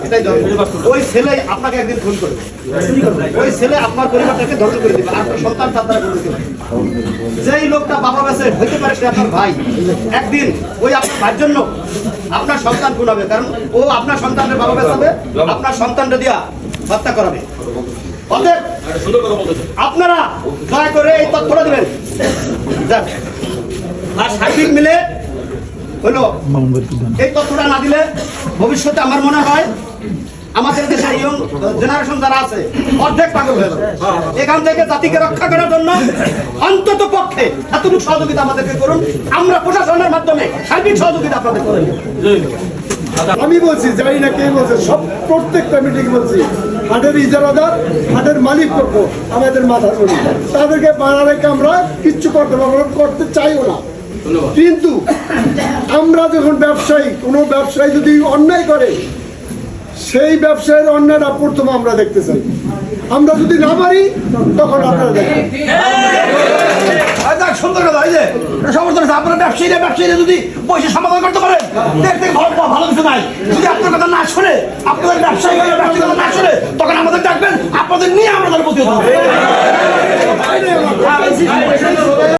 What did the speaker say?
এটাই দরকার। ওই ছেলে আপনাকে একদিন ফোন করবে, ওই ছেলে আপনার পরিবারটাকে ধ্বংস করে দেবে, আপনার সন্তান তার দ্বারা করে দেবে। যেই লোকটা বাবা বেঁচে হইতে পারে সে আপনার ভাই, একদিন ওই আপনার ভাইয়ের জন্য আপনার সন্তান গুণাবে, কারণ ও আপনার সন্তানের বাবা বেঁচাবে, আপনার সন্তানটা দিয়া হত্যা করাবে। অতএব আপনারা দয়া করে এই তথ্যটা দেবেন। আর সার্বিক মিলে হলো এই তথ্যটা না দিলে ভবিষ্যতে আমার মনে হয় আমাদের দেশের ইয়ং জেনারেশন যারা আছে অর্ধেক পাগল হয়ে যাবে। এখান থেকে জাতিকে রক্ষা করার জন্য অন্তত পক্ষে এতটুকু সহযোগিতা আমাদেরকে করুন, আমরা প্রশাসনের মাধ্যমে সার্বিক সহযোগিতা আপনাদের করুন। আমি বলছি, জানি না কে বলছে, সব প্রত্যেক কমিটি বলছি, হাটের ইজারাদার, হাটের মালিক পক্ষ আমাদের মাথার উপর, তাদেরকে বানা রেখে আমরা কিচ্ছু করতে পারবো না, করতে চাইও না। কিন্তু আমরা যখন ব্যবসায়ী, কোনো ব্যবসায়ী যদি অন্যায় করে, সেই ব্যবসায়ের অন্যায়টা প্রথম আমরা দেখতে চাই। আমরা যদি না পারি তখন আপনারা দেখেন। সুন্দর কথা, এই যে সমস্যা আছে, আপনারা ব্যবসায়ীরা যদি পয়সা সমাধান করতে পারেন, দেখতে ভালো কিছু নাই। যদি আপনার কথা না শুনে, আপনাদের ব্যবসায়ী কথা না শুনে, তখন আমাদের ডাকবেন, আপনাদের নিয়ে আমরা তার প্রতিহত